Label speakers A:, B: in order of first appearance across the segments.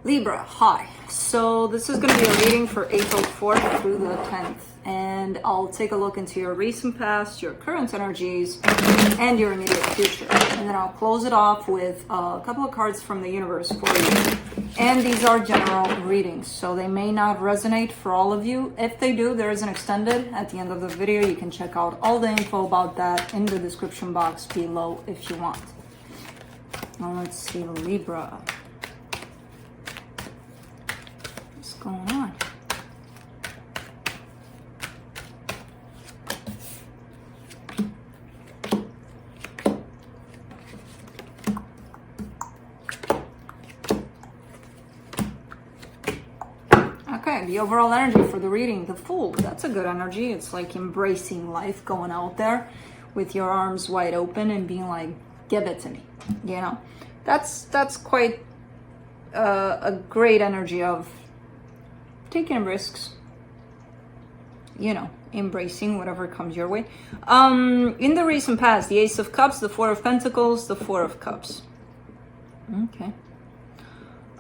A: Libra, hi. So this is going to be a reading for April 4th through the 10th. And I'll take a look into your recent past, your current energies, and your immediate future. And then I'll close it off with a couple of cards from the universe for you. And these are general readings, so they may not resonate for all of you. If they do, there is an extended at the end of the video. You can check out all the info about that in the description box below if you want. Now let's see, Libra. What's going on? Okay, the overall energy for the reading, the Fool, that's a good energy. It's like embracing life, going out there with your arms wide open and being like, give it to me, you know? That's quite a great energy of taking risks, you know, embracing whatever comes your way. In the recent past, the Ace of Cups, the Four of Pentacles, the Four of Cups. Okay.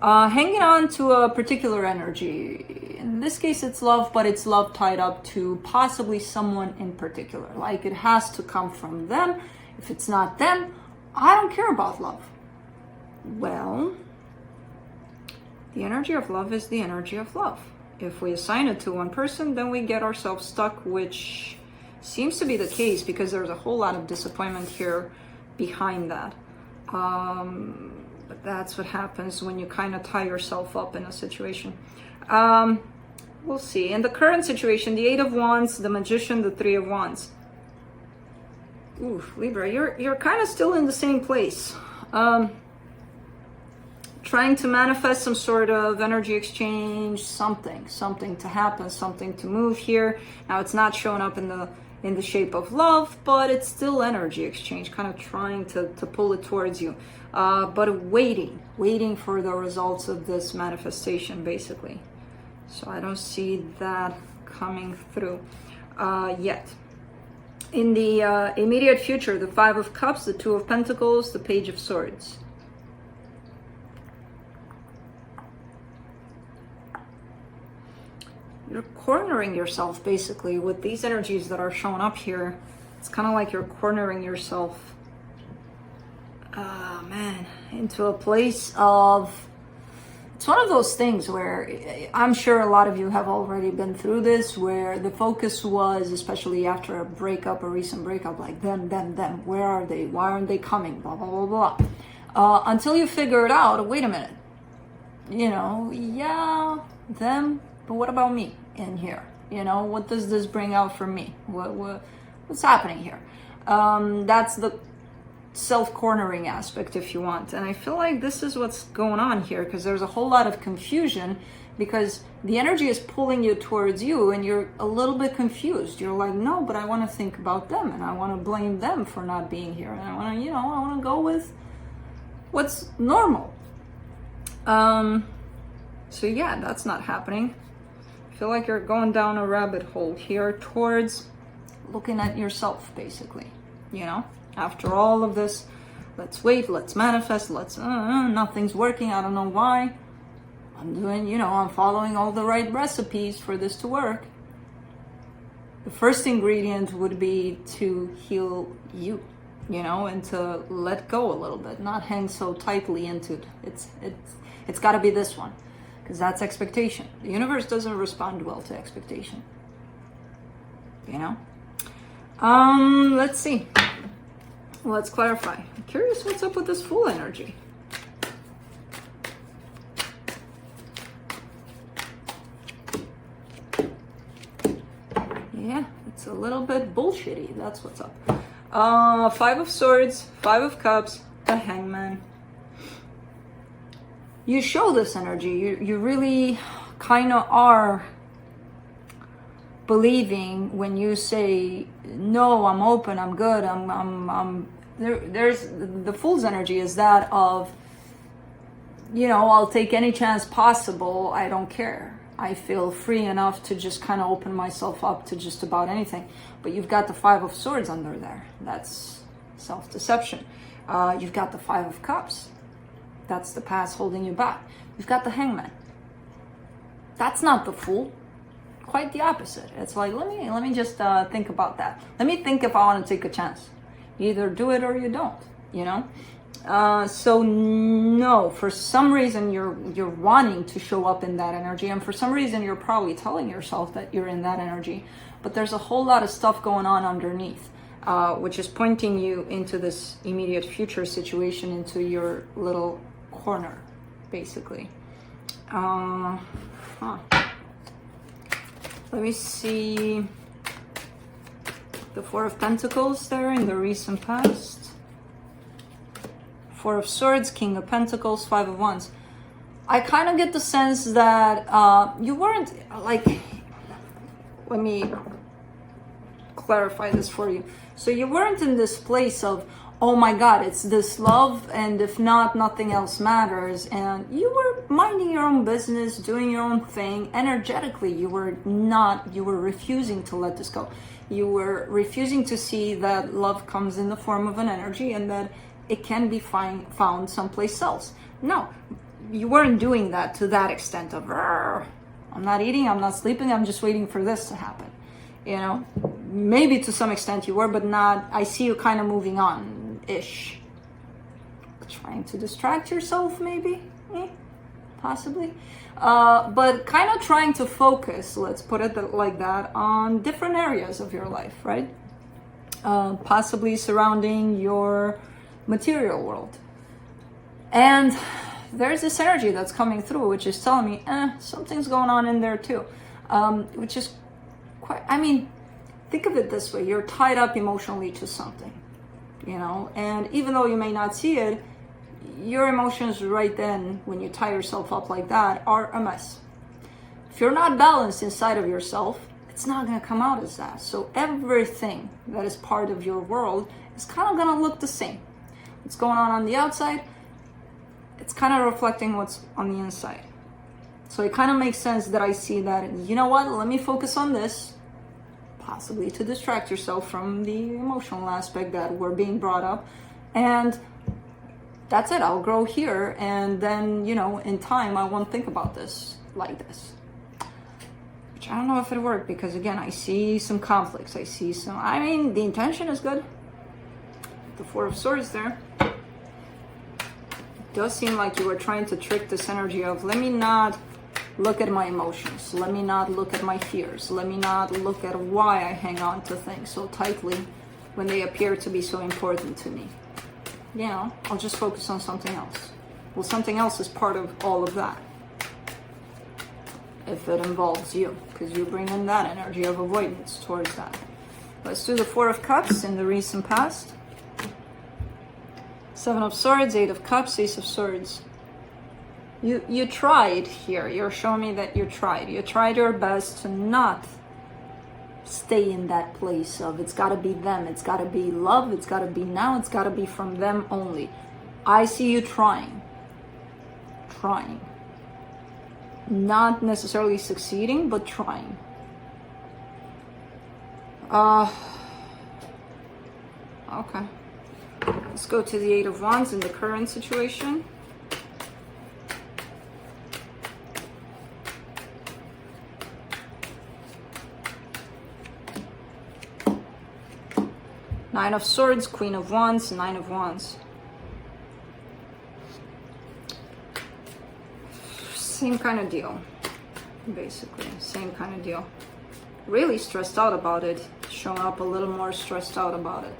A: Hanging on to a particular energy. In this case, it's love, but it's love tied up to possibly someone in particular. Like it has to come from them. If it's not them, I don't care about love. Well, the energy of love is the energy of love. If we assign it to one person, then we get ourselves stuck, which seems to be the case because there's a whole lot of disappointment here behind that. But that's what happens when you kind of tie yourself up in a situation. We'll see. In the current situation, the Eight of Wands, the Magician, the Three of Wands. Ooh, Libra, you're kind of still in the same place. Trying to manifest some sort of energy exchange, something to happen, something to move here. Now it's not showing up in the shape of love, but it's still energy exchange, kind of trying to pull it towards you. But waiting for the results of this manifestation, basically. So I don't see that coming through yet. In the immediate future, the Five of Cups, the Two of Pentacles, the Page of Swords. You're cornering yourself, basically, with these energies that are showing up here. It's kind of like you're cornering yourself, into a place of... It's one of those things where I'm sure a lot of you have already been through this, where the focus was, especially after a breakup, a recent breakup, like them, where are they? Why aren't they coming? Blah, blah, blah, blah. Until you figure it out, wait a minute. You know, yeah, them, but what about me in here? You know, what does this bring out for me? What's happening here? That's the self-cornering aspect, if you want. And I feel like this is what's going on here, because there's a whole lot of confusion, because the energy is pulling you towards you and you're a little bit confused. You're like, no, but I want to think about them and I want to blame them for not being here. And I want to, I want to go with what's normal. So yeah, that's not happening. I feel like you're going down a rabbit hole here towards looking at yourself, basically, after all of this, let's wait, let's manifest, nothing's working, I don't know why. I'm doing, I'm following all the right recipes for this to work. The first ingredient would be to heal you, and to let go a little bit, not hang so tightly into it. It's got to be this one, because that's expectation. The universe doesn't respond well to expectation. Let's see. Let's clarify. I'm curious what's up with this Fool energy. Yeah, it's a little bit bullshitty. That's what's up. Five of Swords, Five of Cups, the Hangman. You show this energy. You really kind of are believing when you say, no, I'm open, I'm good, there's the Fool's energy is that of, I'll take any chance possible, I don't care. I feel free enough to just kind of open myself up to just about anything. But you've got the Five of Swords under there. That's self-deception. You've got the Five of Cups. That's the past holding you back. You've got the Hangman. That's not the Fool. Quite the opposite. It's like, let me just think about that. Let me think if I want to take a chance. You either do it or you don't, you know? So no, for some reason you're wanting to show up in that energy, and for some reason you're probably telling yourself that you're in that energy, but there's a whole lot of stuff going on underneath, which is pointing you into this immediate future situation, into your little corner, basically. Let me see the Four of Pentacles there in the recent past. Four of Swords, King of Pentacles, Five of Wands. I kind of get the sense that you weren't, like, let me clarify this for you. So you weren't in this place of, oh my God, it's this love, and if not, nothing else matters. And you were minding your own business, doing your own thing. Energetically, you were refusing to let this go. You were refusing to see that love comes in the form of an energy, and that it can be found someplace else. No, you weren't doing that to that extent of, I'm not eating, I'm not sleeping, I'm just waiting for this to happen. You know, maybe to some extent you were, but not, I see you kind of moving on-ish. Trying to distract yourself, maybe? Possibly. But kind of trying to focus, let's put it like that, on different areas of your life, right? Possibly surrounding your material world. And there's this energy that's coming through, which is telling me, something's going on in there too. Which is quite, I mean, think of it this way. You're tied up emotionally to something, you know, and even though you may not see it, your emotions right then, when you tie yourself up like that, are a mess. If you're not balanced inside of yourself, it's not going to come out as that. So everything that is part of your world is kind of going to look the same. What's going on the outside, it's kind of reflecting what's on the inside. So it kind of makes sense that I see that, you know what, let me focus on this, possibly to distract yourself from the emotional aspect that we're being brought up. And that's it, I'll grow here. And then, you know, in time, I won't think about this like this. Which I don't know if it worked, because again, I see some conflicts. I see some, I mean, the intention is good. The Four of Swords there. It does seem like you were trying to trick this energy of, let me not look at my emotions. Let me not look at my fears. Let me not look at why I hang on to things so tightly when they appear to be so important to me. You know, I'll just focus on something else. Well, something else is part of all of that. If it involves you, because you bring in that energy of avoidance towards that. Let's do the Four of Cups in the recent past. Seven of Swords, Eight of Cups, Ace of Swords. You tried here. You're showing me that you tried. You tried your best to not stay in that place of, it's got to be them. It's got to be love. It's got to be now. It's got to be from them only. I see you trying. Trying. Not necessarily succeeding, but trying. Okay. Let's go to the Eight of Wands in the current situation. Nine of Swords, Queen of Wands, Nine of Wands. Same kind of deal, basically. Same kind of deal. Really stressed out about it. Showing up a little more stressed out about it.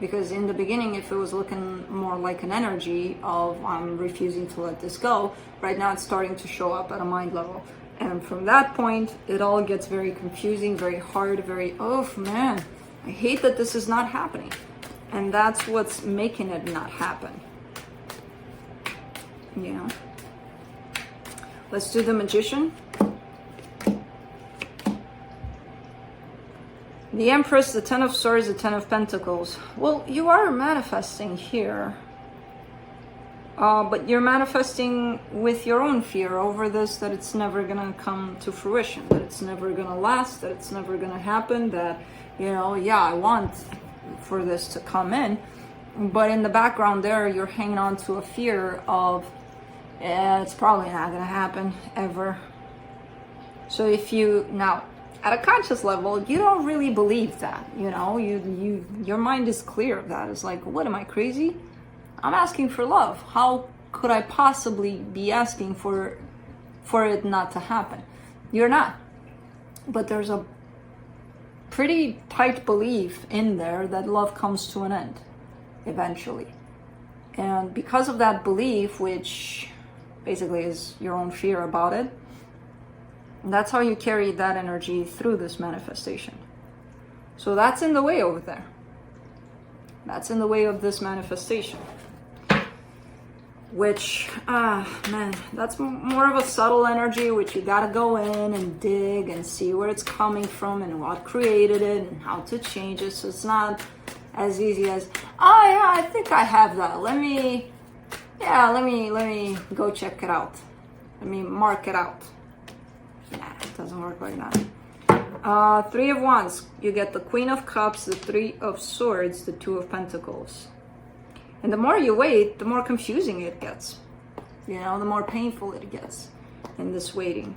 A: Because in the beginning, if it was looking more like an energy of, I'm refusing to let this go, right now it's starting to show up at a mind level. And from that point, it all gets very confusing, very hard, very, oh man, I hate that this is not happening. And that's what's making it not happen. You know? Let's do the Magician. The Empress, the Ten of Swords, the Ten of Pentacles. Well, you are manifesting here. But you're manifesting with your own fear over this, that it's never going to come to fruition, that it's never going to last, that it's never going to happen, that, you know, yeah, I want for this to come in. But in the background there, you're hanging on to a fear of Yeah, it's probably not gonna happen ever. So if you now at a conscious level, you don't really believe that, you know, your mind is clear of that. It's like, what, am I crazy? I'm asking for love. How could I possibly be asking for it not to happen? You're not. But there's a pretty tight belief in there that love comes to an end eventually. And because of that belief, which basically is your own fear about it, that's how you carry that energy through this manifestation. So that's in the way over there. That's in the way of this manifestation. Which, man, that's more of a subtle energy, which you gotta go in and dig and see where it's coming from and what created it and how to change it. So it's not as easy as, oh yeah, I think I have that. Let me go check it out. Let me mark it out. Nah, it doesn't work like that. Three of Wands, you get the Queen of Cups, the Three of Swords, the Two of Pentacles. And the more you wait, the more confusing it gets. You know, the more painful it gets in this waiting.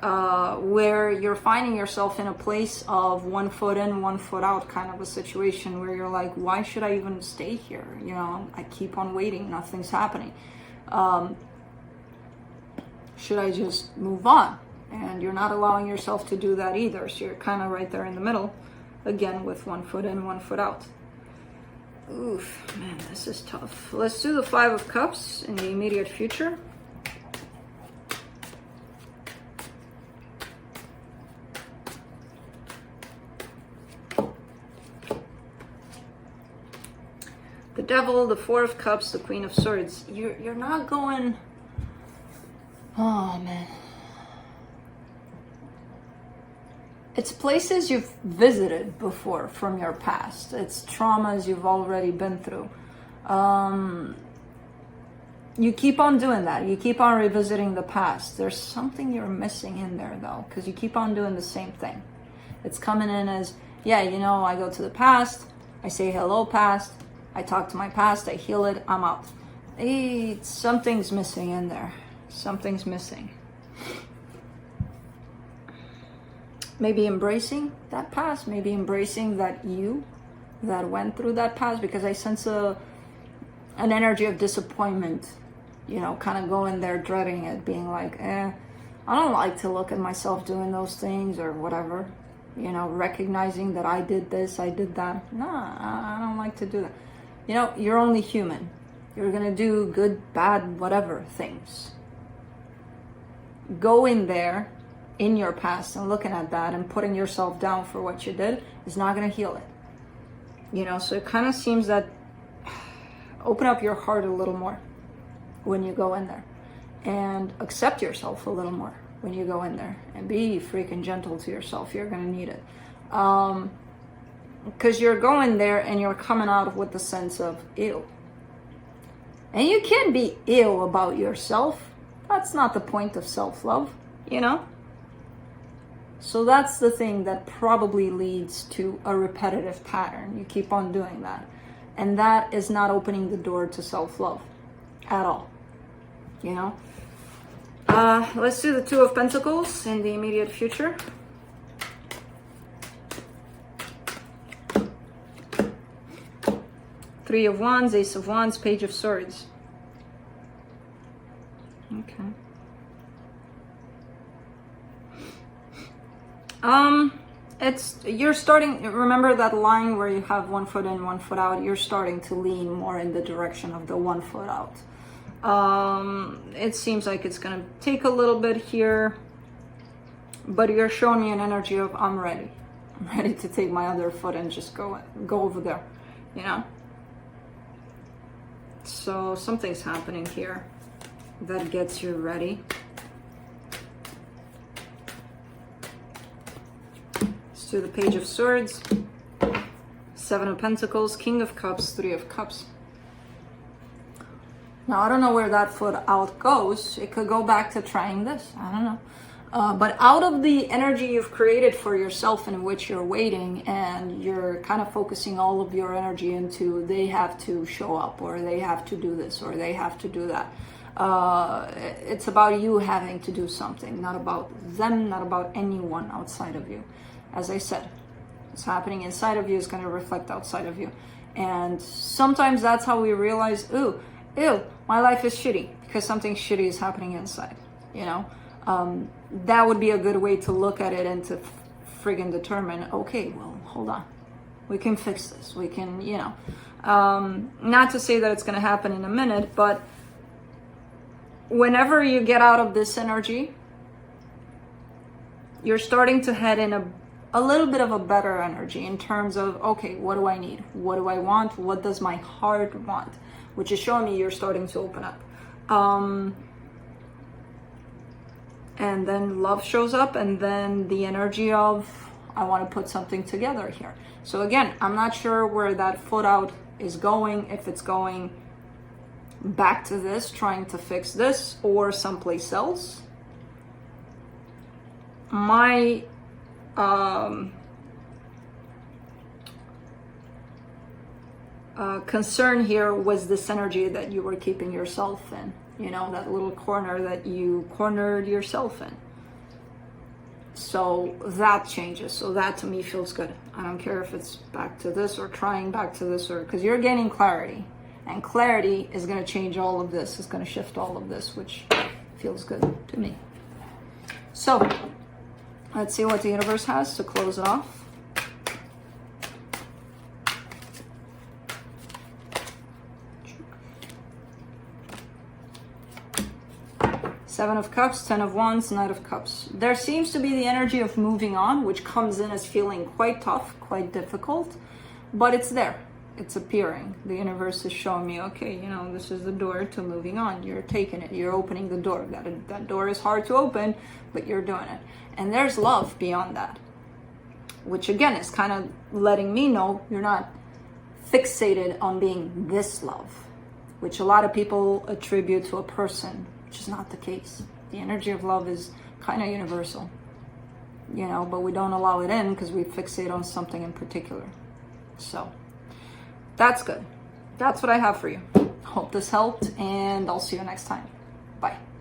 A: Where you're finding yourself in a place of 1 foot in, 1 foot out kind of a situation where you're like, why should I even stay here? You know, I keep on waiting, nothing's happening. Should I just move on? And you're not allowing yourself to do that either. So you're kind of right there in the middle, again, with 1 foot in, 1 foot out. Oof, man, this is tough. Let's do the Five of Cups in the immediate future. The Devil, the Four of Cups, the Queen of Swords. You're not going... Oh, man. It's places you've visited before from your past. It's traumas you've already been through. You keep on doing that. You keep on revisiting the past. There's something you're missing in there, though, because you keep on doing the same thing. It's coming in as, yeah, you know, I go to the past, I say hello past, I talk to my past, I heal it, I'm out. Something's missing in there. Something's missing. Maybe embracing that past, maybe embracing that you that went through that past, because I sense an energy of disappointment, you know, kind of going there dreading it, being like, I don't like to look at myself doing those things or whatever, you know, recognizing that I did this, I did that. Nah, I don't like to do that. You know, you're only human. You're gonna do good, bad, whatever things. Going there in your past and looking at that and putting yourself down for what you did is not going to heal it. You know, so it kind of seems that open up your heart a little more when you go in there and accept yourself a little more when you go in there and be freaking gentle to yourself. You're going to need it. Because you're going there and you're coming out with the sense of ew. And you can be ill about yourself. That's not the point of self-love, you know? So that's the thing that probably leads to a repetitive pattern. You keep on doing that. And that is not opening the door to self-love at all. You know? Let's do the Two of Pentacles in the immediate future. Three of Wands, Ace of Wands, Page of Swords. Okay. You're starting, remember that line where you have 1 foot in, 1 foot out, you're starting to lean more in the direction of the 1 foot out. It seems like it's going to take a little bit here, but you're showing me an energy of, I'm ready. I'm ready to take my other foot and just go over there, you know? So something's happening here that gets you ready. To the Page of Swords, Seven of Pentacles, King of Cups, Three of Cups. Now, I don't know where that foot out goes. It could go back to trying this. I don't know. But out of the energy you've created for yourself in which you're waiting and you're kind of focusing all of your energy into they have to show up or they have to do this or they have to do that. It's about you having to do something, not about them, not about anyone outside of you. As I said, what's happening inside of you is going to reflect outside of you. And sometimes that's how we realize, ew, my life is shitty, because something shitty is happening inside, you know? That would be a good way to look at it and to friggin' determine, okay, well, hold on. We can fix this. We can, you know, not to say that it's going to happen in a minute, but whenever you get out of this energy, you're starting to head in a little bit of a better energy in terms of, okay, what do I need? What do I want? What does my heart want? Which is showing me you're starting to open up. And then love shows up, and then the energy of, I want to put something together here. So again, I'm not sure where that foot out is going, if it's going back to this, trying to fix this, or someplace else. My concern here was this energy that you were keeping yourself in, you know, that little corner that you cornered yourself in. So that changes. So that to me feels good. I don't care if it's back to this or trying back to this, or because you're gaining clarity, and clarity is going to change all of this. It's going to shift all of this, which feels good to me. So let's see what the universe has to close it off. Seven of Cups, Ten of Wands, Knight of Cups. There seems to be the energy of moving on, which comes in as feeling quite tough, quite difficult, but it's there. It's appearing. The universe is showing me, okay, you know, this is the door to moving on. You're taking it. You're opening the door. That door is hard to open, but you're doing it. And there's love beyond that, which again is kind of letting me know you're not fixated on being this love, which a lot of people attribute to a person, which is not the case. The energy of love is kind of universal, you know, but we don't allow it in because we fixate on something in particular. So that's good. That's what I have for you. Hope this helped, and I'll see you next time.